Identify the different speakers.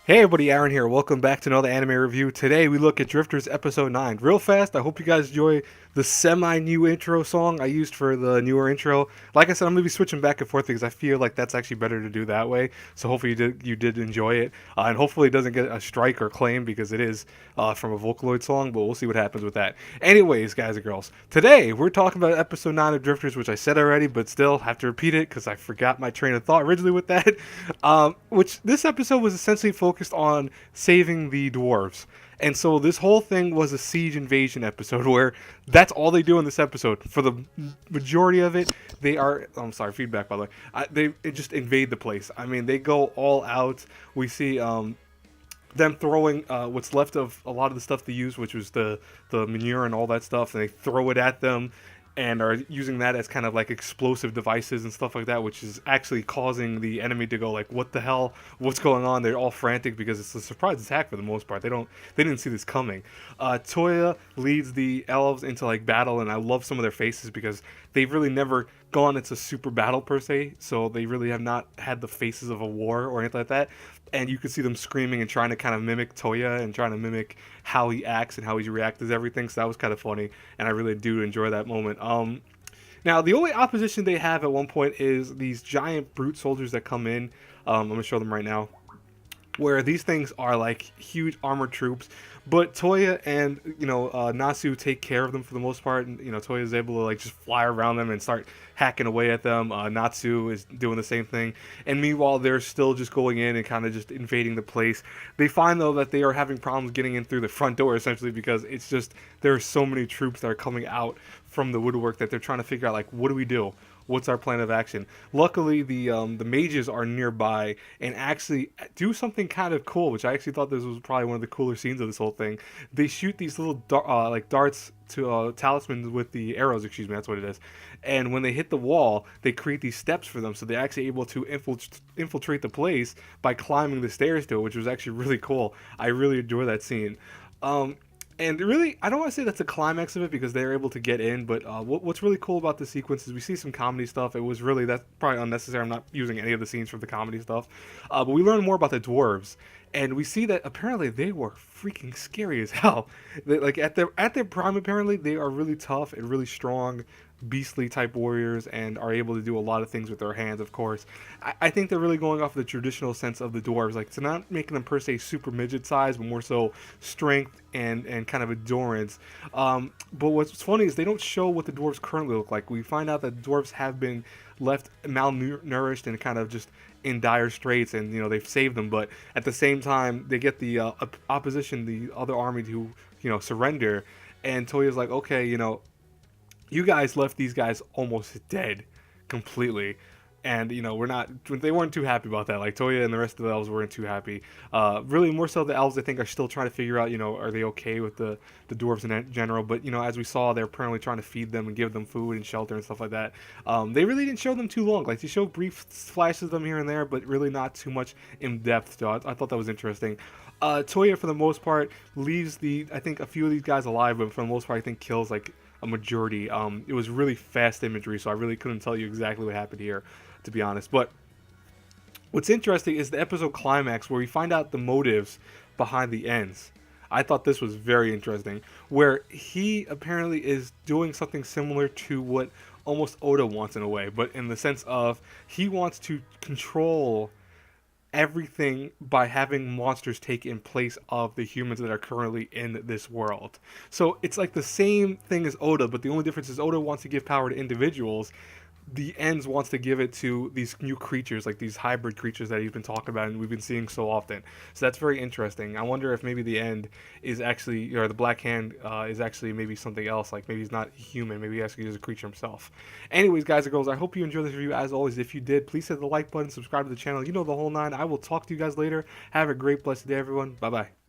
Speaker 1: Hey everybody, Aaron here. Welcome back to another anime review. Today we look at Drifters episode 9. Real fast, I hope you guys enjoy the semi-new intro song I used for the newer intro. Like I said, I'm going to be switching back and forth because I feel like that's actually better to do that way. So hopefully you did enjoy it. And hopefully it doesn't get a strike or claim because it is from a Vocaloid song, but we'll see what happens with that. Anyways, guys and girls, today we're talking about episode 9 of Drifters, which I said already, but still have to repeat it because I forgot my train of thought originally with that. Which this episode was essentially focused on saving the dwarves. And so this whole thing was a siege invasion episode where that's all they do in this episode. For the majority of it, they are. I'm sorry, feedback by the way. They just invade the place. I mean, they go all out. We see them throwing what's left of a lot of the stuff they use, which was the manure and all that stuff, and they throw it at them and are using that as kind of like explosive devices and stuff like that, which is actually causing the enemy to go like, what the hell, what's going on? They're all frantic because it's a surprise attack for the most part. They didn't see this coming. Toya leads the elves into like battle, and I love some of their faces because they've really never gone into super battle per se, so they really have not had the faces of a war or anything like that. And you can see them screaming and trying to kind of mimic Toya and trying to mimic how he acts and how he reacts to everything. So that was kind of funny, and I really do enjoy that moment. Now the only opposition they have at one point is these giant brute soldiers that come in. I'm gonna show them right now, where these things are like huge armored troops, but Toya and Nasu take care of them for the most part, and Toya is able to like just fly around them and start hacking away at them. Natsu is doing the same thing, and meanwhile they're still just going in and kind of just invading the place. They find though that they are having problems getting in through the front door essentially because it's just there are so many troops that are coming out from the woodwork that they're trying to figure out like, what do we do? What's our plan of action? Luckily, the mages are nearby and actually do something kind of cool, which I actually thought this was probably one of the cooler scenes of this whole thing. They shoot these little like darts to talismans with the arrows. Excuse me, that's what it is. And when they hit the wall, they create these steps for them, so they're actually able to infiltrate the place by climbing the stairs to it, which was actually really cool. I really enjoy that scene. And really, I don't want to say that's a climax of it because they're able to get in, but what's really cool about the sequence is we see some comedy stuff. It was really, that's probably unnecessary. I'm not using any of the scenes from the comedy stuff. But we learn more about the dwarves, and we see that apparently they were freaking scary as hell. Like at their prime, apparently, they are really tough and really strong, beastly type warriors and are able to do a lot of things with their hands, of course. I think they're really going off the traditional sense of the dwarves, like it's not making them per se super midget size, but more so strength and kind of endurance. But what's funny is they don't show what the dwarves currently look like. We find out that dwarves have been left malnourished and kind of just in dire straits, and they've saved them, but at the same time they get the opposition, the other army, to surrender, and Toya's like, okay, you guys left these guys almost dead completely, and we're not, they weren't too happy about that. Like Toya and the rest of the elves weren't too happy. Really more so the elves, I think, are still trying to figure out, are they okay with the dwarves in general. But as we saw, they're apparently trying to feed them and give them food and shelter and stuff like that. They really didn't show them too long. Like they showed brief flashes of them here and there, but really not too much in depth. So I thought that was interesting. Toya, for the most part, leaves I think a few of these guys alive, but for the most part I think kills like a majority. It was really fast imagery, so I really couldn't tell you exactly what happened here, to be honest. But what's interesting is the episode climax where we find out the motives behind the ends. I thought this was very interesting, where he apparently is doing something similar to what almost Oda wants in a way, but in the sense of he wants to control everything by having monsters take in place of the humans that are currently in this world. So it's like the same thing as Oda, but the only difference is Oda wants to give power to individuals. The Ends wants to give it to these new creatures, like these hybrid creatures that he's been talking about and we've been seeing so often. So that's very interesting. I wonder if maybe the End is actually, or the Black Hand is actually maybe something else. Like maybe he's not human, maybe he actually is a creature himself. Anyways, guys and girls, I hope you enjoyed this review. As always, if you did, please hit the like button, subscribe to the channel. You know the whole nine. I will talk to you guys later. Have a great, blessed day, everyone. Bye-bye.